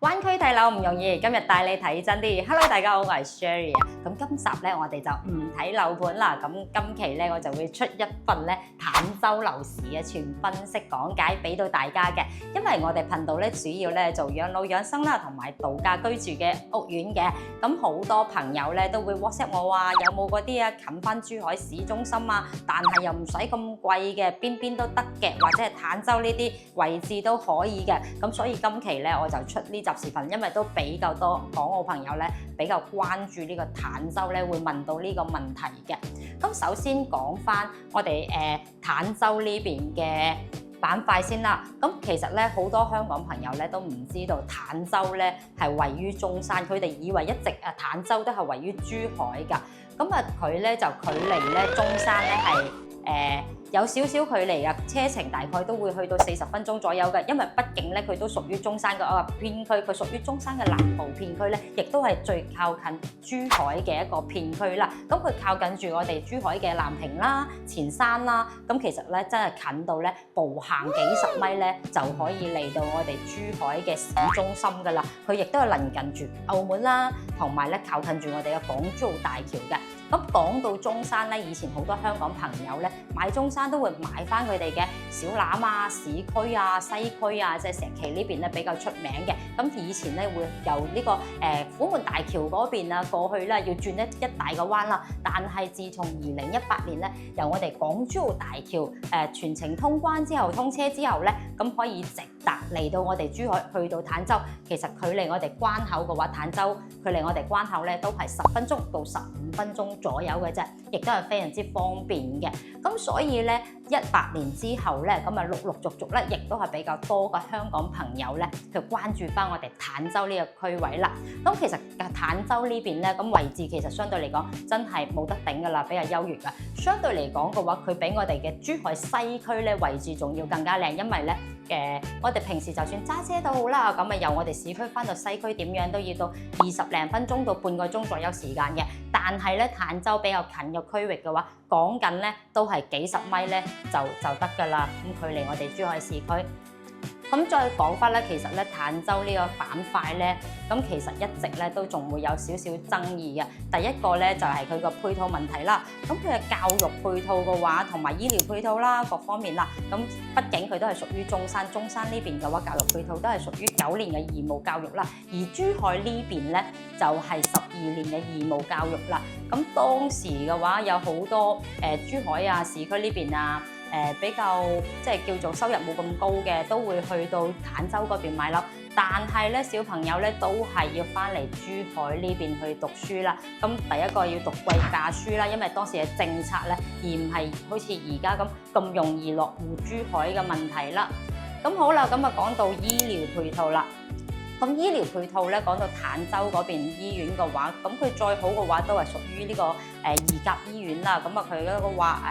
灣區睇樓唔容易，今日帶你睇真啲。Hello，大家好，我係 Sherry 啊。咁今集咧，我哋就唔睇樓盤啦。咁今期咧，我就會出一份咧坦洲樓市嘅全分析講解俾到大家嘅。因為我哋頻道咧主要咧做養老養生啦，同埋度假居住嘅屋苑嘅。咁好多朋友咧都會 WhatsApp 我話有冇嗰啲啊近翻珠海市中心啊，但係又唔使咁貴嘅，邊都得嘅，或者係坦洲呢啲位置都可以嘅。咁所以今期咧我就出呢集視頻，因為都比較多港澳朋友咧比較關注呢個坦洲咧，會問到呢個問題嘅。咁首先講翻我哋坦洲呢邊嘅板塊先啦。咁其實咧好多香港朋友咧都唔知道坦洲咧係位於中山，佢哋以為一直坦洲都係位於珠海㗎。咁佢咧就距離咧中山咧係有少少距離啊，車程大概都會去到40分鐘左右嘅，因為畢竟咧佢都屬於中山嘅片區，佢屬於中山嘅南部片區咧，亦都係最靠近珠海嘅一個片區啦。咁佢靠近住我哋珠海嘅南屏啦、前山啦，咁其實咧真係近到咧步行幾十米咧就可以嚟到我哋珠海嘅市中心㗎啦。佢亦都係鄰近住澳門啦，同埋咧靠近住我哋嘅港珠澳大橋嘅。咁講到中山咧，以前好多香港朋友咧買中山都會買翻佢哋嘅小欖啊、市區啊、西區啊，即係石岐呢邊咧比較出名嘅。咁以前咧會由呢個虎門大橋嗰邊啊過去啦，要轉一大個彎啦。但係自從2018年咧，由我哋港珠澳大橋全程通關之後，通車之後咧，咁可以直達嚟到我哋珠海去到坦洲。其實距離我哋關口嘅話，坦洲距離我哋關口咧都係10分鐘到15分鐘左右嘅啫，亦都係非常之方便嘅。咁所以咧，18年之後咧，咁陸續咧，亦都係比較多嘅香港朋友咧，去關注翻我哋坦洲呢個區位啦。咁其實坦洲呢邊咧，咁位置其實相對嚟講真係冇得頂㗎啦，比較優越㗎。相對嚟講嘅話，佢比我哋嘅珠海西區咧位置仲要更加靚，因為咧我哋平時就算揸車都好啦，咁由我哋市區翻到西區點樣都要到20零分鐘到半個鐘左右時間嘅。但係咧坦洲比較近嘅區域嘅話，講緊咧都係幾十米咧就得㗎啦。咁距離我哋珠海市區。咁再講翻咧，其實咧坦洲呢個板塊咧，咁其實一直咧都仲會有少少爭議嘅。第一個咧就係佢個配套問題啦。咁佢嘅教育配套嘅話，同埋醫療配套啦，各方面啦，咁畢竟佢都係屬於中山呢邊嘅話，教育配套都係屬於9年嘅義務教育啦。而珠海呢邊咧就係12年嘅義務教育啦。咁當時嘅話有好多珠海啊、市區呢邊啊。比較即係叫做收入冇咁高嘅，都會去到坦洲嗰邊買樓。但係咧，小朋友咧都係要翻嚟珠海呢邊去讀書啦。咁第一個要讀貴價書啦，因為當時嘅政策咧，而唔係好似而家咁容易落戶珠海嘅問題啦。咁好啦，咁講到醫療配套啦。咁醫療配套咧，講到坦洲嗰邊醫院嘅話，咁佢再好嘅話都係屬於呢個二甲醫院啦。咁佢嗰個華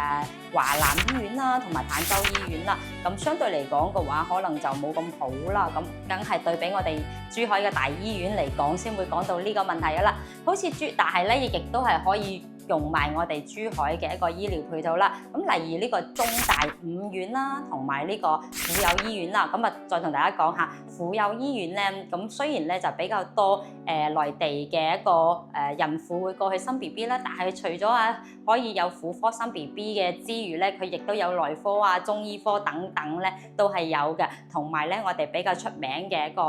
南醫院啦，同埋坦洲醫院啦。咁相對嚟講嘅話，可能就冇咁好啦。咁梗係對比我哋珠海嘅大醫院嚟講，先會講到呢個問題㗎啦。好似但係咧，亦都係可以用埋我哋珠海嘅一個醫療配套啦。咁例如呢個中大五院啦，同埋呢個婦幼醫院啦。咁再同大家講下婦幼醫院咧。咁雖然咧就比較多內地嘅一個孕婦會過去生 BB 啦，但係除咗可以有婦科生 BB 嘅之餘咧，佢亦都有內科啊、中醫科等等咧都係有嘅。同埋咧，我哋比較出名嘅一個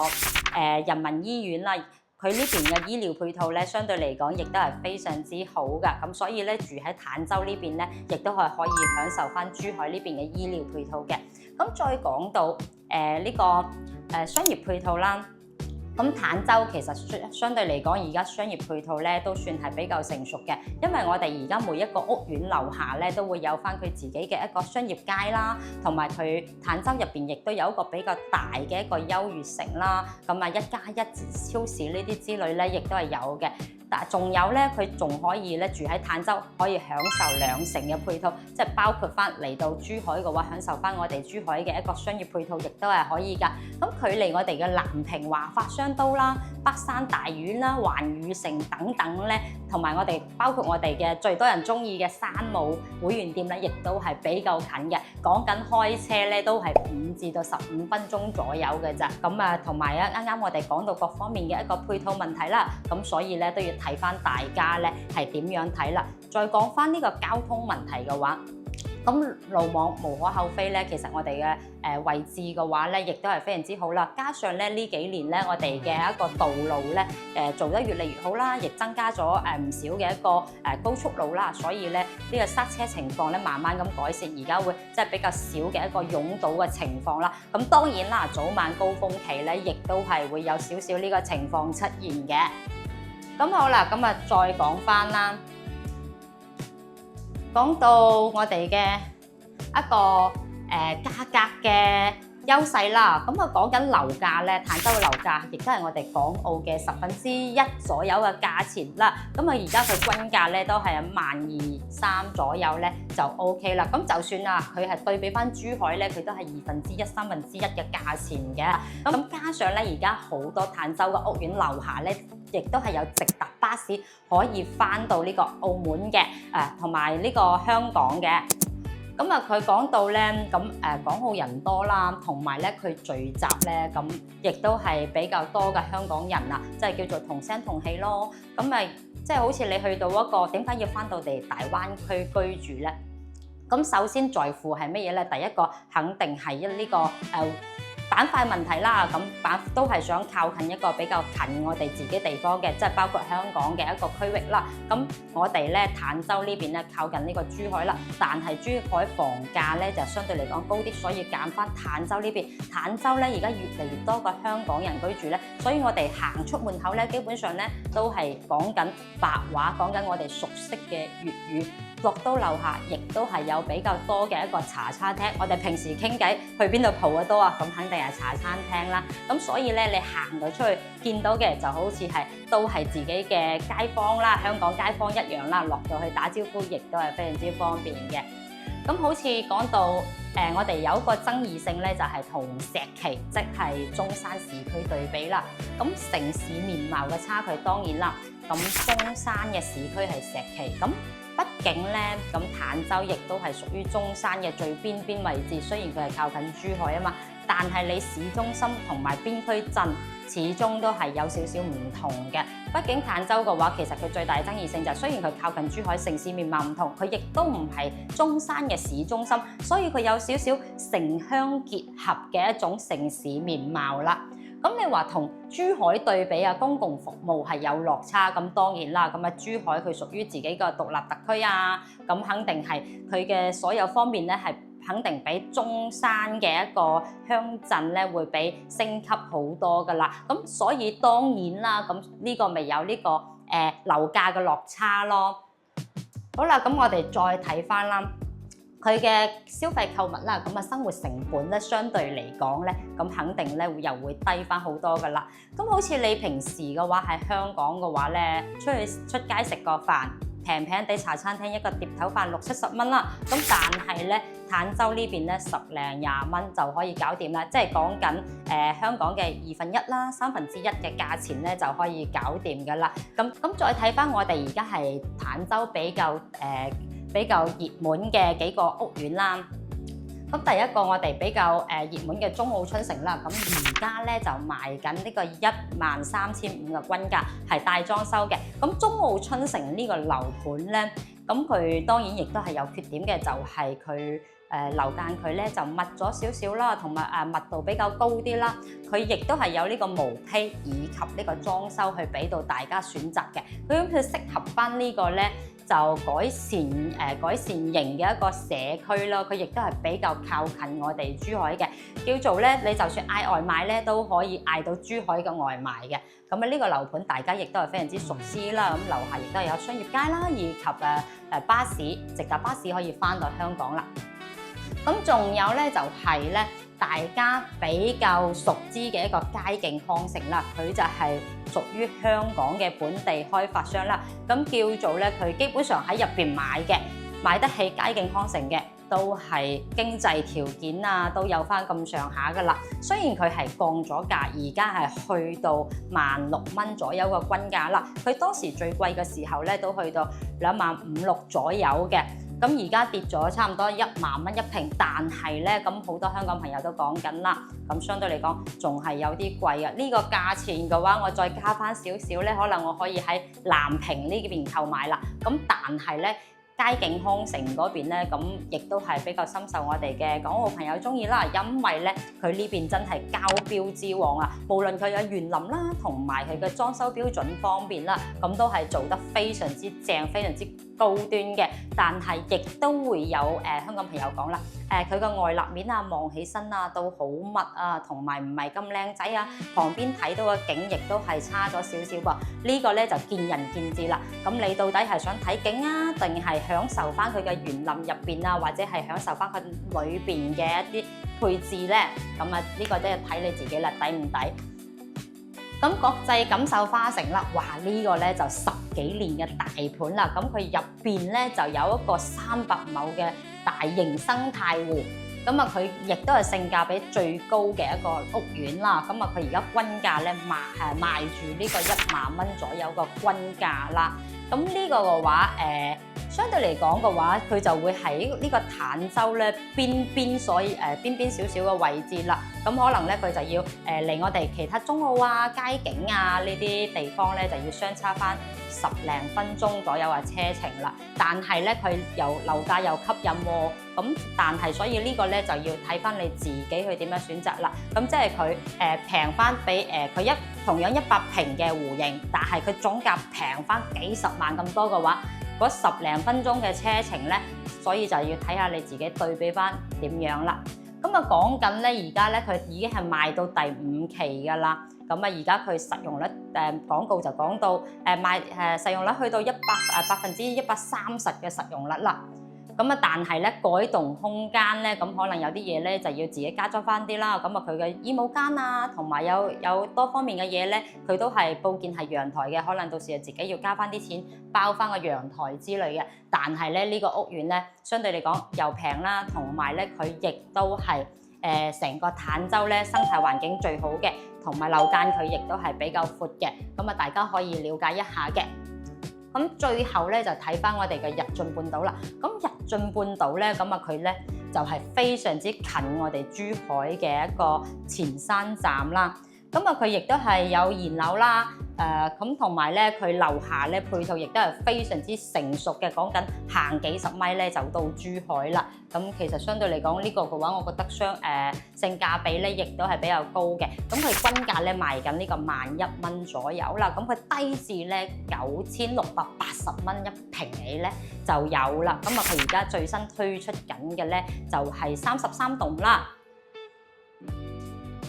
人民醫院啦。佢呢邊嘅醫療配套咧，相對嚟講亦都係非常之好㗎。咁所以咧，住喺坦洲呢邊咧，亦都係可以享受翻珠海呢邊嘅醫療配套嘅。咁再講到呢個商業配套啦。咁坦洲其實相對嚟講，而家商業配套咧都算係比較成熟嘅，因為我哋而家每一個屋苑樓下咧都會有翻佢自己嘅一個商業街啦，同埋佢坦洲入邊亦都有一個比較大嘅一個優越城啦，咁1+1超市呢啲之類咧，亦都係有嘅。但仲有咧，佢仲可以咧住喺坦洲，可以享受兩城嘅配套，即係包括翻嚟到珠海嘅話，享受翻我哋珠海嘅一個商業配套，亦都係可以㗎。咁距離我哋嘅南屏華發商都啦、北山大院啦、環宇城等等咧，同埋我哋包括我哋嘅最多人中意嘅山姆會員店咧，亦都係比較近嘅。講緊開車咧，都係5至到15分鐘左右嘅咋。咁啊，同埋啱啱我哋講到各方面嘅一個配套問題啦，咁所以咧都要睇翻大家咧係點樣睇啦。再講翻呢個交通問題嘅話，咁路網無可厚非咧，其實我哋嘅位置嘅話咧，亦都係非常之好啦。加上咧呢幾年咧，我哋嘅一個道路咧做得越嚟越好啦，亦增加咗唔少嘅一個高速路啦，所以咧呢個塞車情況咧慢慢咁改善，而家會即係比較少嘅一個擁堵嘅情況啦。咁當然啦，早晚高峰期咧，亦都係會有少少呢個情況出現嘅。咁好啦，咁啊再講翻啦。講到我哋嘅一個價格嘅優勢啦，咁啊講緊樓價咧，坦洲嘅樓價亦都係我哋港澳嘅1/10左右嘅價錢啦。咁啊而家佢均價咧都係12300左右咧就 OK 啦。咁就算啊佢係對比翻珠海咧，佢都係1/2、1/3嘅價錢嘅。咁加上咧而家好多坦洲嘅屋苑樓下咧，亦都係有直達巴士可以翻到呢個澳門嘅，同埋呢個香港嘅。咁啊，佢講到咧，港澳人多啦，同埋咧佢聚集咧，咁亦都係比較多嘅香港人啦，即係叫做同聲同氣咯。咁咪即係好似你去到一個點解要翻到嚟大灣區居住咧？咁首先在乎係乜嘢咧？第一個肯定係呢個板塊問題啦，咁都係想靠近一個比較近我哋自己地方嘅，即係包括香港嘅一個區域啦。咁我哋咧坦洲呢邊咧靠近呢個珠海啦，但係珠海房價咧就相對嚟講高啲，所以揀翻坦洲呢邊。坦洲咧而家越嚟越多個香港人居住咧，所以我哋行出門口咧，基本上咧都係講緊白話，講緊我哋熟悉嘅粵語。落到樓下，亦都係有比較多嘅一個茶餐廳。我哋平時傾偈去邊度蒲得多啊？咁肯定係茶餐廳啦。咁所以咧，你行到出去見到嘅就好似係都係自己嘅街坊啦，香港街坊一樣啦。落到去打招呼，亦都係非常之方便嘅。咁好似講到我哋有一個爭議性咧，就係同石岐，即係中山市區對比啦。咁城市面貌嘅差距當然啦。咁中山嘅市區係石岐，咁畢竟咧，咁坦洲亦都係屬於中山嘅最邊位置。雖然佢係靠近珠海啊嘛，但係你市中心同埋邊區鎮始終都係有少少唔同嘅。畢竟坦洲嘅話，其實佢最大嘅爭議性就係雖然佢靠近珠海，城市面貌唔同，佢亦都唔係中山嘅市中心，所以佢有少少城鄉結合嘅一種城市面貌啦。咁你話同珠海對比啊，公共服務係有落差，咁當然啦。咁啊，珠海佢屬於自己個獨立特區啊，咁肯定係佢嘅所有方面咧，係肯定比中山嘅一個鄉鎮咧會比升級好多噶啦。咁所以當然啦，咁呢個咪有呢個樓價嘅落差咯。好啦，咁我哋再睇翻啦。佢嘅消費購物啦，咁啊生活成本咧，相對嚟講咧，咁肯定咧又會低翻好多噶啦。咁好似你平時嘅話喺香港嘅話咧，出街食個飯，平地茶餐廳一個碟頭飯60-70蚊啦。咁但係咧，坦洲呢邊咧10零20蚊就可以搞掂啦，即係講緊香港嘅1/2啦、1/3嘅價錢咧就可以搞掂噶啦。咁再睇翻我哋而家係坦洲比較熱門嘅幾個屋苑啦。咁第一個我哋比較熱門嘅中澳春城啦，咁而家咧就賣緊呢個13500嘅均價，係帶裝修嘅。咁中澳春城呢個樓盤咧，咁佢當然亦都係有缺點嘅，就係佢樓間佢咧就密咗少少啦，同埋密度比較高啲啦。佢亦都係有呢個毛坯以及呢個裝修去俾到大家選擇嘅。佢適合翻呢個咧。就改善型嘅一個社區咯，佢亦都係比較靠近我哋珠海嘅，叫做咧你就算嗌外賣咧都可以嗌到珠海嘅外賣嘅。咁啊呢個樓盤大家亦都係非常之熟悉啦。咁樓下亦都係有商業街啦，以及巴士直達巴士可以翻到香港啦。咁仲有咧就係咧大家比較熟知嘅一個佳景康城啦，佢就係屬於香港嘅本地開發商啦。咁叫做咧，佢基本上喺入邊買得起佳景康城嘅，都係經濟條件啊都有翻咁上下噶啦。雖然佢係降咗價，而家係去到16,000左右個均價啦。佢當時最貴嘅時候咧，都去到25,600左右嘅。咁而家跌咗差唔多10,000蚊一平，但係咧，咁好多香港朋友都講緊啦，咁相對嚟講仲係有啲貴啊！呢個價錢嘅話，我再加翻少少咧，可能我可以喺南屏呢邊購買啦。咁但係咧，佳景康城嗰邊咧，咁亦都係比較深受我哋嘅港澳朋友中意啦，因為咧佢呢邊真係交標之王啊！無論佢嘅園林啦，同埋佢嘅裝修標準方面啦，咁都係做得非常之正，非常之高端嘅。但係亦都會有香港朋友講啦，佢個外立面啊，望起身啊都好密啊，同埋唔係咁靚仔啊，旁邊睇到嘅景亦都係差咗少少噃。呢個咧就見仁見智啦。咁你到底係想睇景啊，定係享受翻佢嘅園林入邊啊，或者係享受翻佢裏邊嘅一啲配置咧？咁啊，呢個都係睇你自己啦，抵唔抵？咁國際錦繡花城啦，哇！呢個咧就10幾年嘅大盤啦，咁佢入邊咧就有一個300畝嘅大型生態湖，咁啊佢亦都係性價比最高嘅一個屋苑啦，咁啊佢而家均價咧賣住呢個10,000蚊左右個均價啦，咁呢個嘅話相對嚟講嘅話，佢就會喺呢個坦洲咧邊邊少少嘅位置啦。咁可能咧佢就要離我哋其他中澳啊、佳景啊呢啲地方咧就要相差翻10零分鐘左右嘅車程啦。但係咧佢又樓價又吸引喎，咁但係所以呢個咧就要睇翻你自己去點樣選擇啦。咁即係佢平翻比佢同樣100平嘅戶型，但係佢總價平翻幾十萬咁多嘅話，嗰10零分鐘嘅車程咧，所以就要睇下你自己對比翻點樣啦。咁啊講緊咧，而家咧佢已經係賣到第5期㗎啦。咁啊而家佢實用率廣告就講到實用率去到130%嘅實用率啦。咁啊，但係咧改動空間咧，咁可能有啲嘢咧就要自己加裝翻啲啦。咁啊，佢嘅衣帽間啊，同埋有多方面嘅嘢咧，佢都係報建係陽台嘅，可能到時自己要加翻啲錢包翻個陽台之類嘅。但係咧呢個屋苑咧，相對嚟講又平啦，同埋咧佢亦都係成個坦洲咧生態環境最好嘅，同埋樓間佢亦都係比較闊嘅。咁啊，大家可以了解一下嘅。咁最後咧就睇翻我哋嘅日進半島啦。咁日進半島咧，咁啊佢咧就係非常之近我哋珠海嘅一個前山站啦。咁啊佢亦都係有現樓啦，咁同埋咧佢樓下咧配套亦都係非常之成熟嘅，講緊行幾十米咧就到珠海啦。咁其實相對嚟講呢個嘅話，我覺得性價比咧亦都係比較高嘅。咁佢均價咧賣緊呢個11,000蚊左右啦。咁佢低至咧9,680蚊一平起咧就有啦。咁啊佢而家最新推出緊嘅咧就係33棟啦。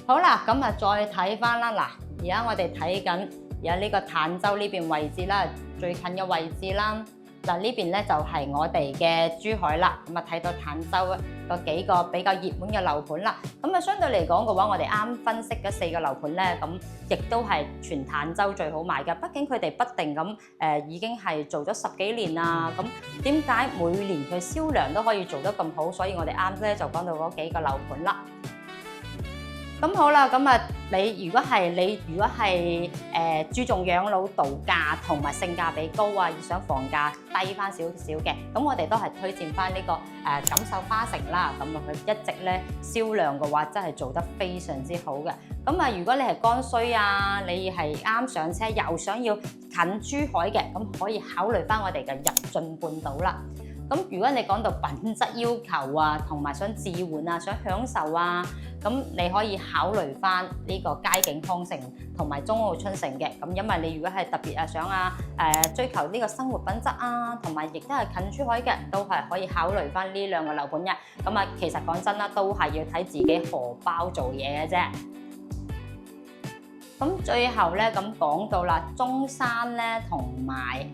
好啦，咁啊再睇翻啦，嗱，而家我哋睇緊而家呢個坦洲呢邊位置啦，最近嘅位置啦，嗱呢邊咧就係我哋嘅珠海啦，咁啊睇到坦洲嗰幾個比較熱門嘅樓盤啦，咁啊相對嚟講嘅話，我哋啱分析嗰4個樓盤咧，咁亦都係全坦洲最好賣嘅，畢竟佢哋不定咁已經係做咗10幾年啦，咁點解每年佢銷量都可以做得咁好？所以我哋啱咧就講到嗰幾個樓盤啦。咁好啦，咁啊，你如果係注重養老度假同埋性價比高啊，想房價低翻少少嘅，咁我哋都係推薦翻呢個錦繡花城啦。咁啊，佢一直咧銷量嘅話，真係做得非常之好嘅。咁啊，如果你係剛需啊，你係啱上車又想要近珠海嘅，咁可以考慮翻我哋嘅日進半島啦。咁如果你講到品質要求啊，同埋想置換啊，想享受啊，咁你可以考慮翻呢個佳景康城同埋中澳春城嘅。咁因為你如果係特別想追求呢個生活品質啊，同埋亦都係近珠海嘅，都係可以考慮翻呢2個樓盤嘅。咁啊，其實講真啦，都係要睇自己荷包做嘢嘅啫。咁最後咧，咁講到啦，中山咧同埋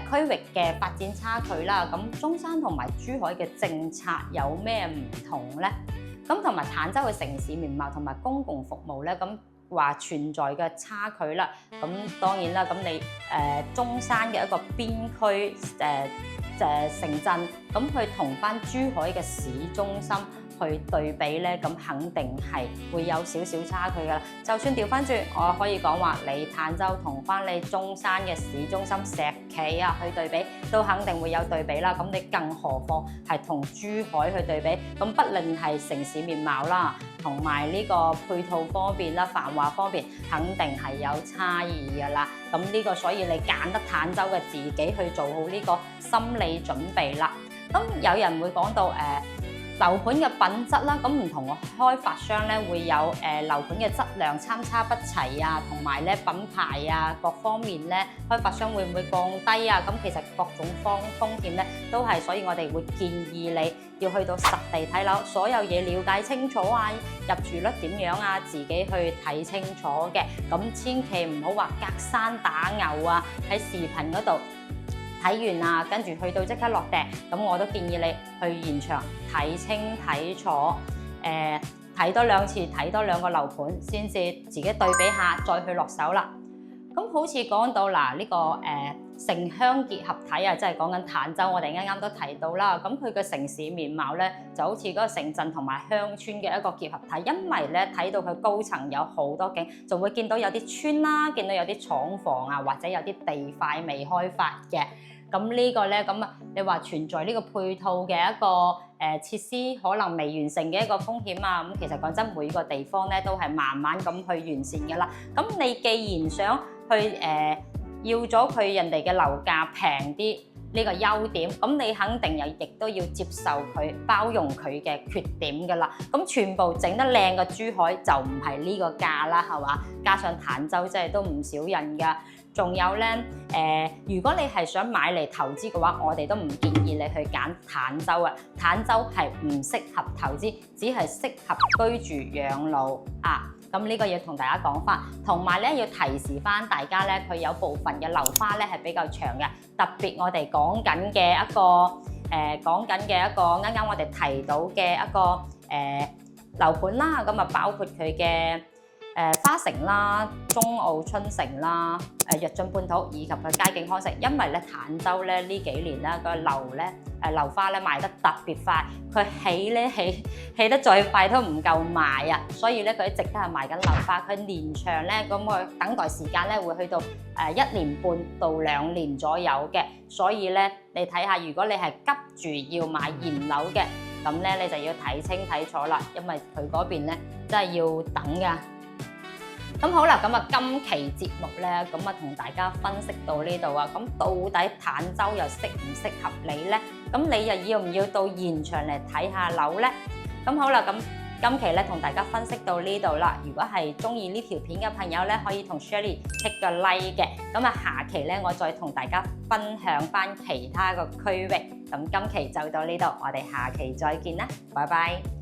區域嘅發展差距啦，咁中山同埋珠海嘅政策有咩唔同咧？咁咁同埋坦洲嘅城市面貌同埋公共服務咧，咁話存在嘅差距啦。咁當然啦，咁你中山嘅一個邊區城鎮，咁去同翻珠海嘅市中心去對比咧，咁肯定係會有少少差距噶啦。就算調翻轉，我可以講話你坦洲同翻你中山嘅市中心石岐啊去對比，都肯定會有對比啦。咁你更何況係同珠海去對比，咁不論係城市面貌啦，同埋呢個配套方面啦、繁華方面，肯定係有差異噶啦。咁呢個所以你揀得坦洲嘅自己去做好呢個心理準備啦。咁有人會講到樓盤嘅品質啦，咁唔同嘅開發商咧會有樓盤嘅質量參差不齊啊，同埋咧品牌啊各方面咧開發商會唔會降低啊？咁其實各種風險咧都係，所以我哋會建議你要去到實地睇樓，所有嘢了解清楚啊，入住率點樣啊，自己去睇清楚嘅。咁千祈唔好話隔山打牛啊，喺視頻嗰度睇完啊，跟住去到即刻落訂，咁我都建議你去現場睇清睇楚，睇多2次，睇多2個樓盤，先至自己對比下，再去落手啦。咁好似講到嗱呢個城鄉結合體啊，即係講緊坦洲，我哋啱啱都提到啦。咁佢嘅城市面貌咧，就好似嗰個城鎮同埋鄉村嘅一個結合體，因為咧睇到佢高層有好多景，就會見到有啲村啦，見到有啲廠房啊，或者有啲地塊未開發嘅。咁呢個咧，咁你話存在呢個配套嘅一個設施可能未完成嘅一個風險啊，咁其實講真，每個地方咧都係慢慢咁去完善㗎啦。咁你既然想去要咗佢人哋嘅樓價平啲呢個優點，咁你肯定亦都要接受佢，包容佢嘅缺點㗎啦。咁全部整得靚嘅珠海就唔係呢個價啦，係嘛？加上坦洲真係都唔少人㗎。仲有咧，如果你係想買嚟投資嘅話，我哋都唔建議你去揀坦洲啊。坦洲係唔適合投資，只係適合居住養老啊。咁呢個要同大家講翻，同埋咧要提示翻大家咧，佢有部分嘅樓花咧係比較長嘅，特別我哋講緊嘅一個啱啱我哋提到嘅一個樓盤啦，咁啊包括佢嘅花城啦、中澳春城啦、躍進半島以及佢佳景康城，因為咧坦洲咧呢幾年咧個樓花咧賣得特別快，佢起得再快都唔夠賣啊，所以咧佢一直都係賣緊樓花，佢連場咧咁佢等待時間咧會去到1年半到2年左右嘅，所以咧你睇下，如果你係急住要買現樓嘅，咁咧你就要睇清睇楚啦，因為佢嗰邊咧真係要等㗎。咁好啦，咁啊今期節目咧，咁啊同大家分析到呢度啊，咁到底坦洲又適唔適合你咧？咁你又要唔要到現場嚟睇下樓咧？咁好啦，咁今期咧同大家分析到呢度啦。如果係中意呢條片嘅朋友咧，可以同 Shirley take 個 like 嘅。咁啊下期咧，我再同大家分享翻其他個區域。咁今期就到呢度，我哋下期再見啦，拜拜。